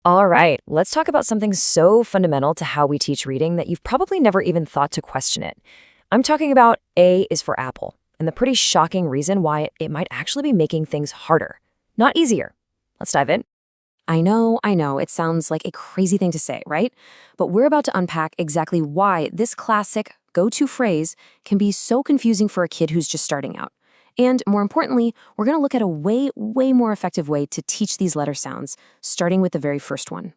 All right, let's talk about something so fundamental to how we teach reading that you've probably never even thought to question it. I'm talking about A is for Apple, and the pretty shocking reason why it might actually be making things harder, not easier. Let's dive in. I know, it sounds like a crazy thing to say, right? But we're about to unpack exactly why this classic go-to phrase can be so confusing for a kid who's just starting out. And more importantly, we're going to look at a way more effective way to teach these letter sounds, starting with the very first one.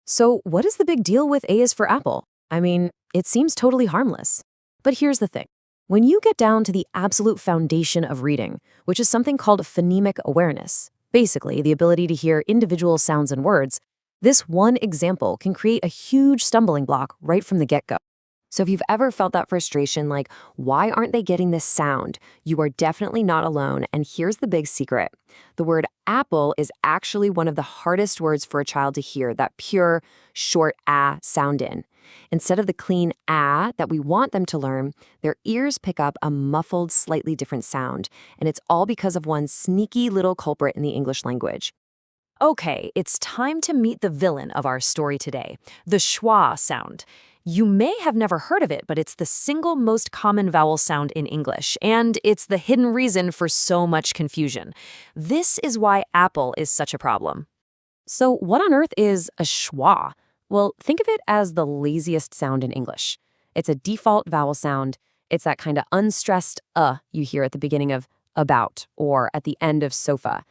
So, what is the big deal with A is for Apple? I mean, it seems totally harmless. But here's the thing. When you get down to the absolute foundation of reading, which is something called phonemic awareness, basically the ability to hear individual sounds and words, this one example can create a huge stumbling block right from the get-go. So if you've ever felt that frustration, like, why aren't they getting this sound? You are definitely not alone, and here's the big secret. The word apple is actually one of the hardest words for a child to hear, that pure, short ah sound in. Instead of the clean ah that we want them to learn, their ears pick up a muffled, slightly different sound, and it's all because of one sneaky little culprit in the English language. Okay, it's time to meet the villain of our story today, the schwa sound. You may have never heard of it, but it's the single most common vowel sound in English, and it's the hidden reason for so much confusion. This is why apple is such a problem. So what on earth is a schwa? Well, think of it as the laziest sound in English. It's a default vowel sound. It's that kind of unstressed you hear at the beginning of about or at the end of sofa.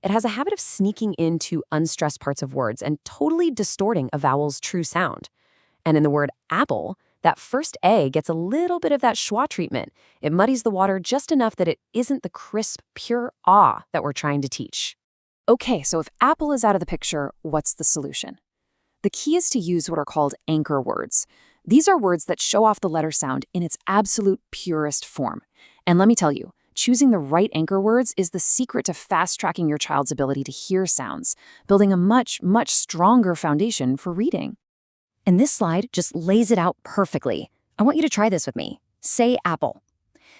It has a habit of sneaking into unstressed parts of words and totally distorting a vowel's true sound. And in the word apple, that first A gets a little bit of that schwa treatment. It muddies the water just enough that it isn't the crisp, pure ah that we're trying to teach. Okay, so if apple is out of the picture, what's the solution? The key is to use what are called anchor words. These are words that show off the letter sound in its absolute purest form. And let me tell you, choosing the right anchor words is the secret to fast-tracking your child's ability to hear sounds, building a much stronger foundation for reading. And this slide just lays it out perfectly. I want you to try this with me. Say apple.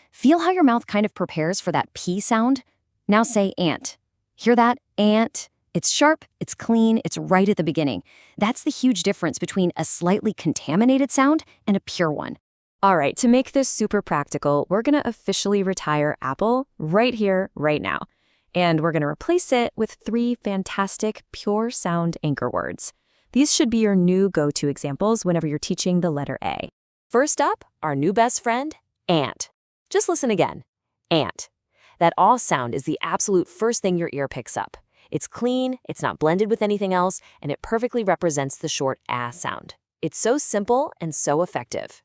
Feel how your mouth kind of prepares for that P sound? Now say ant. Hear that? Ant. It's sharp, it's clean, it's right at the beginning. That's the huge difference between a slightly contaminated sound and a pure one. All right, to make this super practical, we're going to officially retire apple right here, right now. And we're going to replace it with 3 fantastic pure sound anchor words. These should be your new go-to examples whenever you're teaching the letter A. First up, our new best friend, ant. Just listen again. Ant. That aw sound is the absolute first thing your ear picks up. It's clean, it's not blended with anything else, and it perfectly represents the short ah sound. It's so simple and so effective.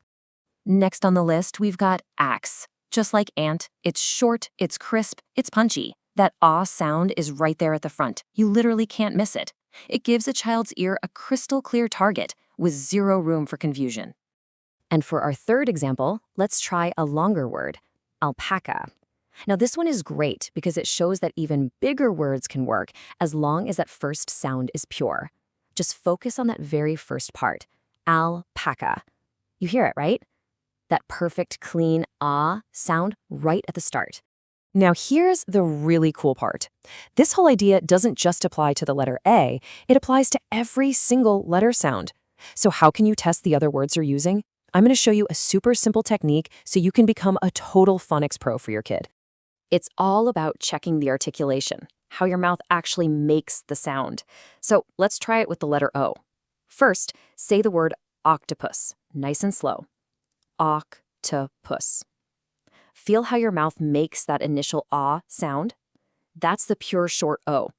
Next on the list, we've got axe. Just like ant, it's short, it's crisp, it's punchy. That ah sound is right there at the front. You literally can't miss it. It gives a child's ear a crystal clear target with zero room for confusion. And for our third example, let's try a longer word, alpaca. Now this one is great because it shows that even bigger words can work as long as that first sound is pure. Just focus on that very first part, alpaca. You hear it, right? That perfect, clean ah sound right at the start. Now here's the really cool part. This whole idea doesn't just apply to the letter A, it applies to every single letter sound. So how can you test the other words you're using? I'm going to show you a super simple technique so you can become a total phonics pro for your kid. It's all about checking the articulation, how your mouth actually makes the sound. So let's try it with the letter O. First, say the word octopus, nice and slow. Octopus. Feel how your mouth makes that initial ah sound? That's the pure short O.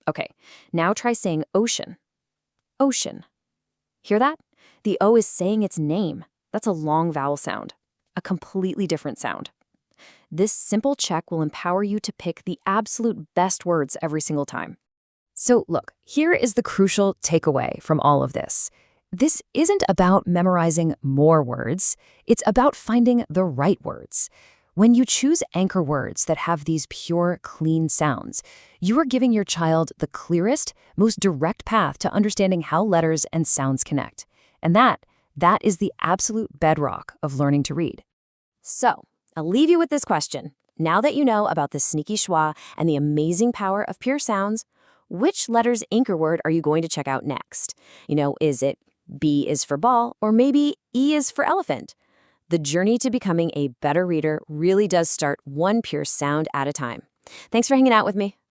Okay, now try saying ocean. Ocean. Hear that? The O is saying its name. That's a long vowel sound, a completely different sound. This simple check will empower you to pick the absolute best words every single time. So look, here is the crucial takeaway from all of this. This isn't about memorizing more words. It's about finding the right words. When you choose anchor words that have these pure, clean sounds, you are giving your child the clearest, most direct path to understanding how letters and sounds connect. And that is the absolute bedrock of learning to read. So, I'll leave you with this question. Now that you know about the sneaky schwa and the amazing power of pure sounds, which letter's anchor word are you going to check out next? Is it B is for ball, or maybe E is for elephant? The journey to becoming a better reader really does start one pure sound at a time. Thanks for hanging out with me.